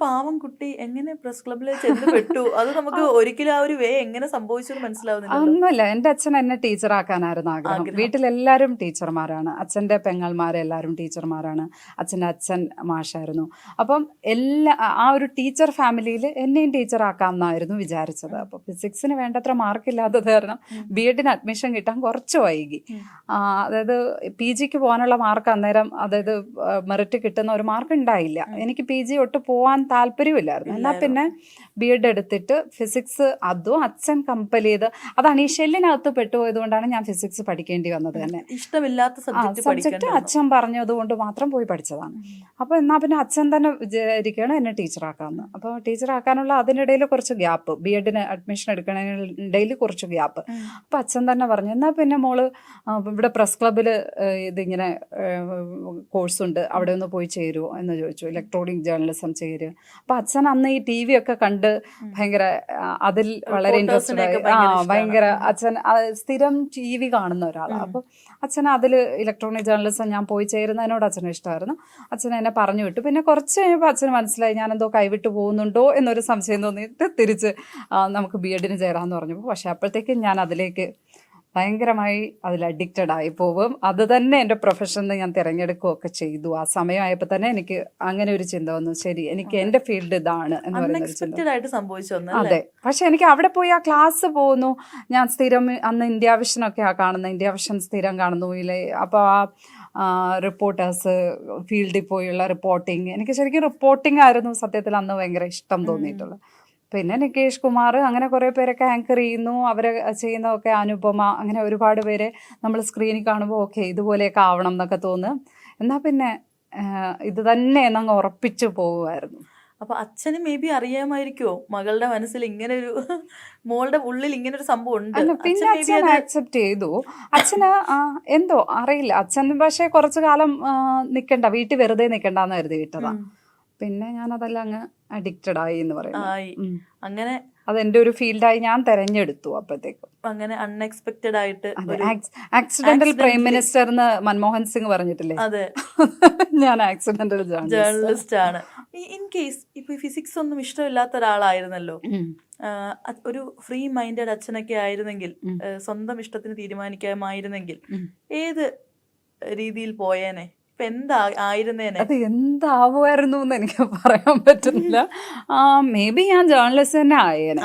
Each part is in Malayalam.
പാവം കുട്ടി എങ്ങനെ പ്രസ് ക്ലബിൽ ചെന്ന് പെട്ടു? അത് നമുക്ക് ഒരിക്കലും ആ ഒരു വേ എങ്ങനെ സംഭവിച്ചെന്ന് മനസ്സിലാവുന്നില്ലല്ലോ. ഒന്നുമില്ല, എൻ്റെ അച്ഛൻ എന്നെ ടീച്ചറാക്കാനായിരുന്നു ആഗ്രഹം. വീട്ടിലെല്ലാവരും ടീച്ചർമാരാണ്. അച്ഛൻ്റെ പെങ്ങന്മാരെല്ലാവരും ടീച്ചർമാരാണ്. അച്ഛൻ്റെ അച്ഛൻ മാഷായിരുന്നു. അപ്പം ആ ഒരു ടീച്ചർ ഫാമിലിയിൽ എന്നെയും ടീച്ചറാക്കാം എന്നായിരുന്നു വിചാരിച്ചത്. അപ്പോൾ ഫിസിക്സിന് വേണ്ടത്ര മാർക്കില്ലാത്തത് കാരണം ബി.എഡിന് അഡ്മിഷൻ കിട്ടാൻ കുറച്ച് വൈകി. അതായത് PGക്ക് പോകാനുള്ള മാർക്ക് അന്നേരം, അതായത് മെറിറ്റ് കിട്ടുന്ന ഒരു മാർക്ക് ഉണ്ടായില്ല. എനിക്ക് PG ഒട്ട് പോകാൻ താല്പര്യമില്ലായിരുന്നു. എന്നാൽ പിന്നെ B.ed എടുത്തിട്ട് ഫിസിക്സ്, അതും അച്ഛൻ കമ്പൽ ചെയ്ത്, അതാണ് ഈ ഷെല്ലിനകത്ത് പെട്ടുപോയത് കൊണ്ടാണ് ഞാൻ ഫിസിക്സ് പഠിക്കേണ്ടി വന്നത് തന്നെ. ഇഷ്ടമില്ലാത്ത സബ്ജക്റ്റ് അച്ഛൻ പറഞ്ഞതുകൊണ്ട് മാത്രം പോയി പഠിച്ചതാണ്. അപ്പോൾ എന്നാൽ പിന്നെ അച്ഛൻ തന്നെ വിചാരിക്കുകയാണ് എന്നെ ടീച്ചറാക്കാമെന്ന്. അപ്പോൾ ടീച്ചറാക്കാനുള്ള അതിനിടയിൽ കുറച്ച് ഗ്യാപ്പ്, B.edന് അഡ്മിഷൻ എടുക്കുന്നതിനിടയിൽ കുറച്ച് ഗ്യാപ്പ്. അപ്പോൾ അച്ഛൻ തന്നെ പറഞ്ഞു, എന്നാൽ പിന്നെ മോള് ഇവിടെ പ്രസ് ക്ലബിൽ ഇതിങ്ങനെ കോഴ്സുണ്ട്, അവിടെ ഒന്ന് പോയി ചേരുമോ എന്ന് ചോദിച്ചു. ഇലക്ട്രോണിക് ജേർണലിസം ചേരുക. അപ്പോൾ അച്ഛൻ അന്ന് ഈ TV ഒക്കെ കണ്ട് ഭയങ്കര അതിൽ വളരെ ഇൻട്രസ്റ്റഡ് ആയി. ഭയങ്കര അച്ഛൻ സ്ഥിരം TV കാണുന്ന ഒരാളാണ്. അപ്പോൾ അച്ഛൻ അതിൽ ഇലക്ട്രോണിക് ജേർണലിസം ഞാൻ പോയി ചേരുന്നതിനോട് അച്ഛന് ഇഷ്ടമായിരുന്നു. അച്ഛൻ എന്നെ പറഞ്ഞു വിട്ടു. പിന്നെ കുറച്ച് കഴിഞ്ഞപ്പോൾ അച്ഛന് മനസ്സിലായി ഞാൻ എന്തോ കൈവിട്ട് പോകുന്നുണ്ടോ എന്നൊരു സംശയം തോന്നിയിട്ട് തിരിച്ച് നമുക്ക് B.edന് ചേരാമെന്ന് പറഞ്ഞപ്പോൾ, പക്ഷേ അപ്പോഴത്തേക്കും ഞാൻ അതിലേക്ക് ഭയങ്കരമായി അതിൽ അഡിക്റ്റഡ് ആയി പോകും. അത് തന്നെ എൻ്റെ പ്രൊഫഷന് ഞാൻ തിരഞ്ഞെടുക്കുകയൊക്കെ ചെയ്തു. ആ സമയമായപ്പോൾ തന്നെ എനിക്ക് അങ്ങനെ ഒരു ചിന്ത വന്നു, ശരി എനിക്ക് എൻ്റെ ഫീൽഡ് ഇതാണ് എന്ന് പറയുന്ന ചിന്ത. അതെ, പക്ഷെ എനിക്ക് അവിടെ പോയി ആ ക്ലാസ് പോകുന്നു. ഞാൻ സ്ഥിരം അന്ന് ഇന്ത്യ വിഷനൊക്കെയാ കാണുന്നത്, ഇന്ത്യ വിഷൻ സ്ഥിരം കാണുന്നു. ഇല്ലേ, അപ്പോൾ ആ റിപ്പോർട്ടേഴ്സ് ഫീൽഡിൽ പോയുള്ള റിപ്പോർട്ടിങ്, എനിക്ക് ശരിക്കും റിപ്പോർട്ടിംഗ് ആയിരുന്നു സത്യത്തിൽ അന്ന് ഭയങ്കര ഇഷ്ടം തോന്നിയിട്ടുള്ളത്. പിന്നെ നികേഷ് കുമാർ, അങ്ങനെ കുറേ പേരൊക്കെ ആങ്കർ ചെയ്യുന്നു. അവർ ചെയ്യുന്നതൊക്കെ അനുപമ, അങ്ങനെ ഒരുപാട് പേരെ നമ്മൾ സ്ക്രീനിൽ കാണുമ്പോൾ ഓക്കെ ഇതുപോലെയൊക്കെ ആവണം എന്നൊക്കെ തോന്നും. എന്നാൽ പിന്നെ ഇത് തന്നെ എന്നങ്ങ് ഉറപ്പിച്ചു പോകുമായിരുന്നു. അപ്പൊ അച്ഛന് മേ ബി അറിയാമായിരിക്കുമോ മകളുടെ മനസ്സിൽ ഇങ്ങനെ ഒരു, മോളുടെ ഉള്ളിൽ ഇങ്ങനെ ഒരു സംഭവം ഉണ്ട്? പിന്നെ അച്ഛൻ ആക്സെപ്റ്റ് ചെയ്തു. അച്ഛന് എന്തോ അറിയില്ല, അച്ഛൻ പക്ഷേ കുറച്ചു കാലം നിൽക്കണ്ട, വീട്ടിൽ വെറുതെ നിൽക്കണ്ടെന്ന് കരുതി വിട്ടതാ. പിന്നെ ഞാൻ അതെല്ലാം അങ്ങ് അഡിക്റ്റഡ് ആയി എന്ന് പറയുന്നത്. അങ്ങനെ അതെന്റെ ഒരു ഫീൽഡായി ഞാൻ തെരഞ്ഞെടുത്തു. അപ്പോഴത്തേക്കും അങ്ങനെ അൺഎക്സ്പെക്റ്റഡ് ആയിട്ട് ആക്സിഡന്റൽ പ്രൈം മിനിസ്റ്റർ എന്ന് മൻമോഹൻ സിംഗ് പറഞ്ഞിട്ടില്ലേ, അതെ, ഞാൻ ആക്സിഡന്റൽ ജേർണലിസ്റ്റ് ആണ്. ഇൻ കേസ് ഇപ്പൊ ഫിസിക്സ് ഒന്നും ഇഷ്ടമില്ലാത്ത ഒരാളായിരുന്നല്ലോ, ഒരു ഫ്രീ മൈൻഡഡ് അച്ഛനൊക്കെ ആയിരുന്നെങ്കിൽ, സ്വന്തം ഇഷ്ടത്തിന് തീരുമാനിക്കാമായിരുന്നെങ്കിൽ ഏത് രീതിയിൽ പോയേനെ? അത് എന്താവുമായിരുന്നു എന്ന് എനിക്ക് പറയാൻ പറ്റുന്നില്ല. മേ ബി ഞാൻ ജേർണലിസ്റ്റ് തന്നെ ആയേനെ.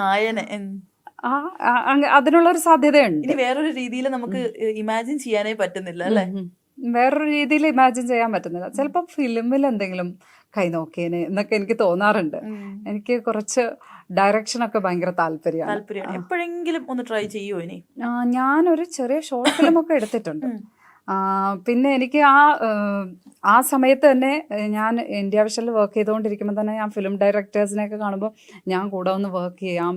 അതിനുള്ളൊരു സാധ്യതയുണ്ട്. ഇനി വേറൊരു രീതിയിൽ നമുക്ക് ഇമാജിൻ ചെയ്യാനേ പറ്റുന്നില്ല അല്ലേ? വേറൊരു രീതിയിൽ ഇമാജിൻ ചെയ്യാൻ പറ്റുന്നില്ല. ചിലപ്പോൾ ഫിലിമിൽ എന്തെങ്കിലും കൈ നോക്കിയേനെ എന്നൊക്കെ എനിക്ക് തോന്നാറുണ്ട്. എനിക്ക് കുറച്ച് ഡയറക്ഷനൊക്കെ ഭയങ്കര താല്പര്യമാണ്. എപ്പോഴെങ്കിലും ഒന്ന് ട്രൈ ചെയ്യുമോ ഇനി? ഞാനൊരു ചെറിയ ഷോർട്ട് ഫിലിമൊക്കെ എടുത്തിട്ടുണ്ട്. പിന്നെ എനിക്ക് ആ സമയത്ത് തന്നെ ഞാൻ ഇന്ത്യ വിഷനിൽ വർക്ക് ചെയ്തുകൊണ്ടിരിക്കുമ്പോൾ തന്നെ ഞാൻ ഫിലിം ഡയറക്ടേഴ്സിനെയൊക്കെ കാണുമ്പോൾ ഞാൻ കൂടെ ഒന്ന് വർക്ക് ചെയ്യാം,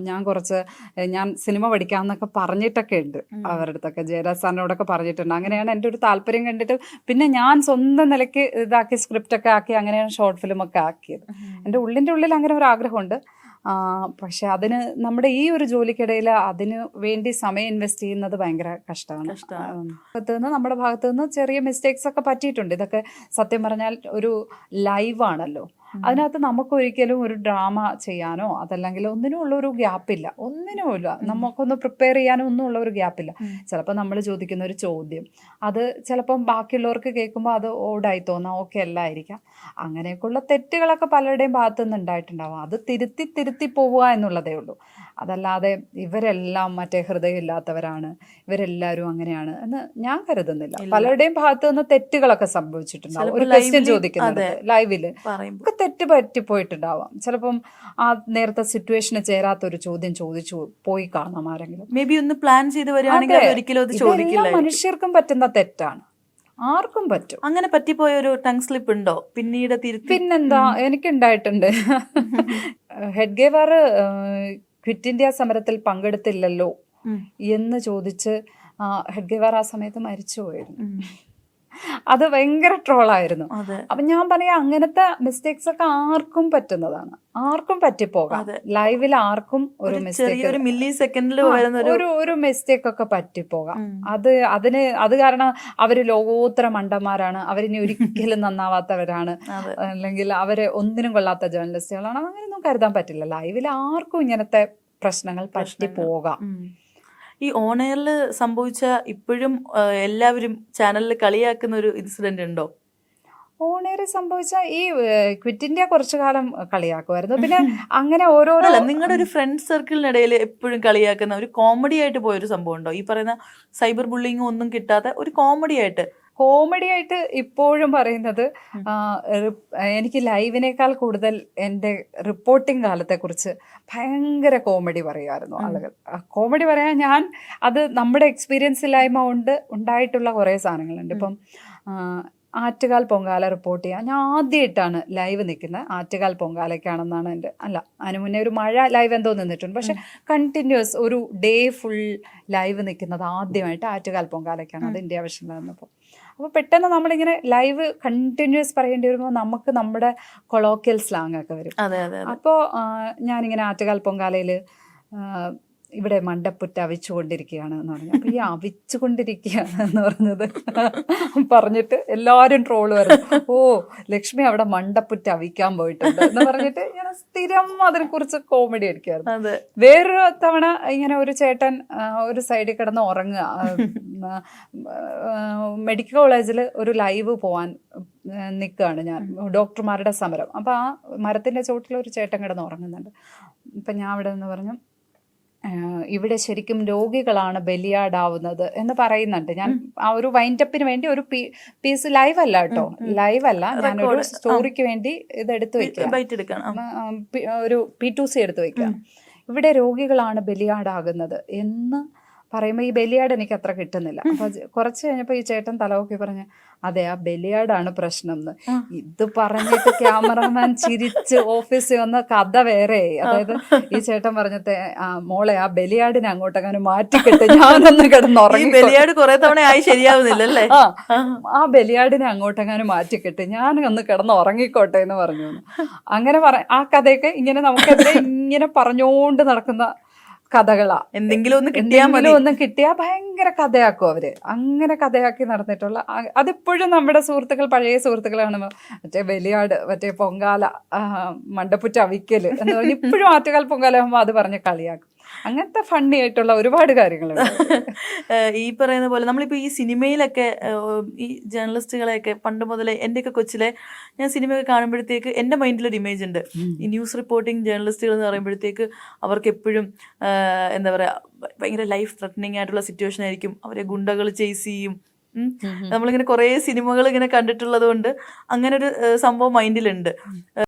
ഞാൻ സിനിമ പഠിക്കാമെന്നൊക്കെ പറഞ്ഞിട്ടൊക്കെ ഉണ്ട്. അവരുടെ അടുത്തൊക്കെ ജയരാജ് സാറിനോടൊക്കെ പറഞ്ഞിട്ടുണ്ട്. അങ്ങനെയാണ് എൻ്റെ ഒരു താല്പര്യം കണ്ടിട്ട് പിന്നെ ഞാൻ സ്വന്തം നിലയ്ക്ക് ഇതാക്കി സ്ക്രിപ്റ്റൊക്കെ ആക്കി അങ്ങനെയാണ് ഷോർട്ട് ഫിലിമൊക്കെ ആക്കിയത്. എൻ്റെ ഉള്ളിൽ അങ്ങനെ ഒരു ആഗ്രഹമുണ്ട്. പക്ഷെ അതിന് നമ്മുടെ ഈ ഒരു ജോലിക്കിടയിൽ അതിന് വേണ്ടി സമയം ഇൻവെസ്റ്റ് ചെയ്യുന്നത് ഭയങ്കര കഷ്ടമാണ്. നമ്മുടെ ഭാഗത്തു നിന്ന് ചെറിയ മിസ്റ്റേക്സ് ഒക്കെ പറ്റിയിട്ടുണ്ട്. ഇതൊക്കെ സത്യം പറഞ്ഞാൽ ഒരു ലൈവാണല്ലോ, അതിനകത്ത് നമുക്കൊരിക്കലും ഒരു ഡ്രാമ ചെയ്യാനോ അതല്ലെങ്കിൽ ഒന്നിനും ഉള്ളൊരു ഗ്യാപ്പില്ല, ഒന്നിനുമില്ല. നമുക്കൊന്ന് പ്രിപ്പയർ ചെയ്യാനോ ഒന്നും ഉള്ള ഒരു ഗ്യാപ്പില്ല. ചിലപ്പോൾ നമ്മൾ ചോദിക്കുന്ന ഒരു ചോദ്യം അത് ചിലപ്പം ബാക്കിയുള്ളവർക്ക് കേൾക്കുമ്പോൾ അത് ഓടായി തോന്നാം, ഓക്കെ അല്ലായിരിക്കാം. അങ്ങനെയൊക്കെയുള്ള തെറ്റുകളൊക്കെ പലരുടെയും ഭാഗത്തു നിന്ന് ഉണ്ടായിട്ടുണ്ടാവും. അത് തിരുത്തി പോവുക എന്നുള്ളതേ ഉള്ളൂ. അതല്ലാതെ ഇവരെല്ലാം മറ്റേ ഹൃദയമില്ലാത്തവരാണ്, ഇവരെല്ലാവരും അങ്ങനെയാണ് എന്ന് ഞാൻ കരുതുന്നില്ല. പലരുടെയും ഭാഗത്തു നിന്ന് തെറ്റുകളൊക്കെ സംഭവിച്ചിട്ടുണ്ടാവും. ഒരു ക്വസ്റ്റ്യൻ ചോദിക്കുന്നത് ലൈവില് ഒക്കെ തെറ്റ് പറ്റിപ്പോയിട്ടുണ്ടാവാം. ചിലപ്പം ആ നേരത്തെ സിറ്റുവേഷന് ചേരാത്തൊരു ചോദ്യം ചോദിച്ചു പോയി കാണാം ആരെങ്കിലും. മേ ബി ഒന്ന് പ്ലാൻ ചെയ്ത് വരികയാണെങ്കിൽ മനുഷ്യർക്കും പറ്റുന്ന തെറ്റാണ്, ആർക്കും പറ്റും. അങ്ങനെ പറ്റിപ്പോയ ഒരു ടങ് സ്ലിപ്പ് ഉണ്ടോ പിന്നീട്? പിന്നെന്താ, എനിക്കുണ്ടായിട്ടുണ്ട്. ഹെഡ്ഗേവാർ ക്വിറ്റ് ഇന്ത്യ സമരത്തിൽ പങ്കെടുത്തില്ലല്ലോ എന്ന് ചോദിച്ച് ഹെഡ്ഗേവാർ ആ സമയത്ത് മരിച്ചുപോയിരുന്നു. അത് ഭയങ്കര ട്രോളായിരുന്നു. അതെ അപ്പൊ ഞാൻ പറയാം അങ്ങനത്തെ മിസ്റ്റേക്സ് ഒക്കെ ആർക്കും പറ്റുന്നതാണ്, ആർക്കും പറ്റിപ്പോകാം. അതെ. ലൈവിൽ ആർക്കും ഒരു മിസ്റ്റേക്ക്, ചെറിയൊരു മില്ലി സെക്കൻഡിൽ വരുന്ന ഒരു മിസ്റ്റേക്ക് ഒക്കെ പറ്റിപ്പോകാം. ഉം. അത് കാരണം അവര് ലോകോത്തര മണ്ടന്മാരാണ്, അവരിനി ഒരിക്കലും നന്നാവാത്തവരാണ്, അതെ അല്ലെങ്കിൽ അവര് ഒന്നിനും കൊള്ളാത്ത ജേർണലിസ്റ്റുകളാണ്, അങ്ങനെയൊന്നും കരുതാൻ പറ്റില്ല. ലൈവിൽ ആർക്കും ഇങ്ങനത്തെ പ്രശ്നങ്ങൾ പറ്റിപ്പോകാം. ഈ ഓൺ എയറിൽ സംഭവിച്ച ഇപ്പോഴും എല്ലാവരും ചാനലിൽ കളിയാക്കുന്ന ഒരു ഇൻസിഡന്റ് ഉണ്ടോ? ഓണേറി സംഭവിച്ച ഈ ക്വിറ്റ് ഇന്ത്യ കുറച്ചു കാലം കളിയാക്കുമായിരുന്നു. പിന്നെ അങ്ങനെ ഓരോരോ അല്ല, നിങ്ങളുടെ ഒരു ഫ്രണ്ട് സർക്കിളിനിടയിൽ എപ്പോഴും കളിയാക്കുന്ന ഒരു കോമഡി ആയിട്ട് പോയൊരു സംഭവം ഉണ്ടോ? ഈ പറയുന്ന സൈബർ ബുള്ളിങ്ങും ഒന്നും കിട്ടാത്ത ഒരു കോമഡി ആയിട്ട് ഇപ്പോഴും പറയുന്നത് എനിക്ക് ലൈവിനേക്കാൾ കൂടുതൽ എൻ്റെ റിപ്പോർട്ടിംഗ് കാലത്തെക്കുറിച്ച് ഭയങ്കര കോമഡി പറയുമായിരുന്നു ആളുകൾ. കോമഡി പറയാൻ അത് നമ്മുടെ എക്സ്പീരിയൻസില്ലായ്മ കൊണ്ട് ഉണ്ടായിട്ടുള്ള കുറേ സാധനങ്ങളുണ്ട്. ഇപ്പം ആറ്റുകാൽ പൊങ്കാല റിപ്പോർട്ട് ചെയ്യാൻ ഞാൻ ആദ്യമായിട്ടാണ് ലൈവ് നിൽക്കുന്നത്. ആറ്റുകാൽ പൊങ്കാലയ്ക്കാണെന്നാണ് എൻ്റെ, അല്ല അതിന് മുന്നേ ഒരു മഴ ലൈവ് എന്തോ നിന്നിട്ടുണ്ട്, പക്ഷെ കണ്ടിന്യൂസ് ഒരു ഡേ ഫുൾ ലൈവ് നിൽക്കുന്നത് ആദ്യമായിട്ട് ആറ്റുകാൽ പൊങ്കാലയ്ക്കാണ്. അത് ഇന്ത്യ വിഷനിൽ നിന്നപ്പോൾ. അപ്പോൾ പെട്ടെന്ന് നമ്മളിങ്ങനെ ലൈവ് കണ്ടിന്യൂസ് പറയേണ്ടി വരുമ്പോൾ നമുക്ക് നമ്മുടെ കൊളോക്കിയൽ സ്ലാങ് ഒക്കെ വരും. അപ്പോൾ ഞാനിങ്ങനെ ആറ്റുകാൽ പൊങ്കാലയിൽ ഇവിടെ മണ്ടപ്പുറ്റ് അവിച്ചുകൊണ്ടിരിക്കുകയാണ് എന്ന് പറഞ്ഞു. അപ്പോൾ ഈ അവിച്ചുകൊണ്ടിരിക്കുകയാണ് എന്ന് പറഞ്ഞത് പറഞ്ഞിട്ട് എല്ലാവരും ട്രോള് വരുന്നു, ഓ ലക്ഷ്മി അവിടെ മണ്ടപ്പുറ്റ് അവിക്കാൻ പോയിട്ടുണ്ട് എന്ന് പറഞ്ഞിട്ട് ഞാൻ സ്ഥിരം അതിനെക്കുറിച്ച് കോമഡി അടിക്കായിരുന്നു. വേറൊരു തവണ ഇങ്ങനെ ഒരു ചേട്ടൻ ഒരു സൈഡിൽ കിടന്ന് ഉറങ്ങുക, മെഡിക്കൽ കോളേജിൽ ഒരു ലൈവ് പോവാൻ നിൽക്കുകയാണ് ഞാൻ, ഡോക്ടർമാരുടെ സമരം. അപ്പോൾ ആ മരത്തിൻ്റെ ചോട്ടിൽ ഒരു ചേട്ടൻ കിടന്ന് ഉറങ്ങുന്നുണ്ട്. അപ്പം ഞാൻ അവിടെ നിന്ന് പറഞ്ഞു, ഇവിടെ ശരിക്കും രോഗികളാണ് ബലിയാടാവുന്നത് എന്ന് പറയുന്നുണ്ട്. ഞാൻ ആ ഒരു വൈൻഡപ്പിന് വേണ്ടി ഒരു പീസ് ലൈവല്ല കേട്ടോ, ലൈവല്ല, ഞാനൊരു സ്റ്റോറിക്ക് വേണ്ടി ഇത് എടുത്തു വെക്കാം, ഒരു P2C എടുത്തു വെക്കാം. ഇവിടെ രോഗികളാണ് ബലിയാടാകുന്നത് എന്ന് പറയുമ്പോൾ ഈ ബലിയാട് എനിക്ക് അത്ര കിട്ടുന്നില്ല. അപ്പോൾ കുറച്ച് കഴിഞ്ഞപ്പോൾ ഈ ചേട്ടൻ തലവൊക്കെ പറഞ്ഞ്, അതെ ആ ബലിയാടാണ് പ്രശ്നം എന്ന്. ഇത് പറഞ്ഞിട്ട് ക്യാമറമാൻ ചിരിച്ച് ഓഫീസിൽ വന്ന കഥ വേറെ. അതായത് ഈ ചേട്ടൻ പറഞ്ഞത്, മോളെ ആ ബലിയാടിനെ അങ്ങോട്ടെങ്ങനെ മാറ്റിക്കിട്ട് ഞാനൊന്ന് കിടന്നുറങ്ങി, ബലിയാട് കുറെ തവണ ആയി ശരിയാവുന്നില്ലല്ലേ, ആ ബലിയാടിനെ അങ്ങോട്ടെങ്ങനെ മാറ്റിക്കിട്ട് ഞാൻ ഒന്ന് കിടന്ന് ഉറങ്ങിക്കോട്ടെ എന്ന് പറഞ്ഞു. അങ്ങനെ ആ കഥയൊക്കെ ഇങ്ങനെ നമുക്കെതിരെ ഇങ്ങനെ പറഞ്ഞുകൊണ്ട് നടക്കുന്ന കഥകളാ. എന്തെങ്കിലും ഒന്ന് കിട്ടിയാൽ ഭയങ്കര കഥയാക്കും അവര്. അങ്ങനെ കഥയാക്കി നടന്നിട്ടുള്ള അതിപ്പോഴും നമ്മുടെ സുഹൃത്തുക്കൾ, പഴയ സുഹൃത്തുക്കളാണ്, മറ്റേ ബലിയാട്, മറ്റേ പൊങ്കാല, മണ്ടപ്പുറ്റ അവിക്കല് എന്ന് പറഞ്ഞ് ഇപ്പോഴും ആറ്റുകാൽ പൊങ്കാല ആകുമ്പോൾ അത് പറഞ്ഞ് കളിയാക്കും. അങ്ങനത്തെ ഫണ്ണി ആയിട്ടുള്ള ഒരുപാട് കാര്യങ്ങളുണ്ട്. ഈ പറയുന്ന പോലെ നമ്മളിപ്പോൾ ഈ സിനിമയിലൊക്കെ ഈ ജേർണലിസ്റ്റുകളെയൊക്കെ പണ്ട് മുതലേ, എൻ്റെയൊക്കെ കൊച്ചിലെ ഞാൻ സിനിമയൊക്കെ കാണുമ്പോഴത്തേക്ക് എൻ്റെ മൈൻഡിലൊരു ഇമേജ് ഉണ്ട്. ഈ ന്യൂസ് റിപ്പോർട്ടിംഗ് ജേർണലിസ്റ്റുകൾ എന്ന് പറയുമ്പോഴത്തേക്ക് അവർക്ക് എപ്പോഴും എന്താ പറയുക, ഭയങ്കര ലൈഫ് ത്രെറ്റനിങ് ആയിട്ടുള്ള സിറ്റുവേഷൻ ആയിരിക്കും. അവരെ ഗുണ്ടകൾ ചേസ് ചെയ്യും. നമ്മളിങ്ങനെ കുറേ സിനിമകൾ ഇങ്ങനെ കണ്ടിട്ടുള്ളത് കൊണ്ട് അങ്ങനെ ഒരു സംഭവം മൈൻഡിലുണ്ട്.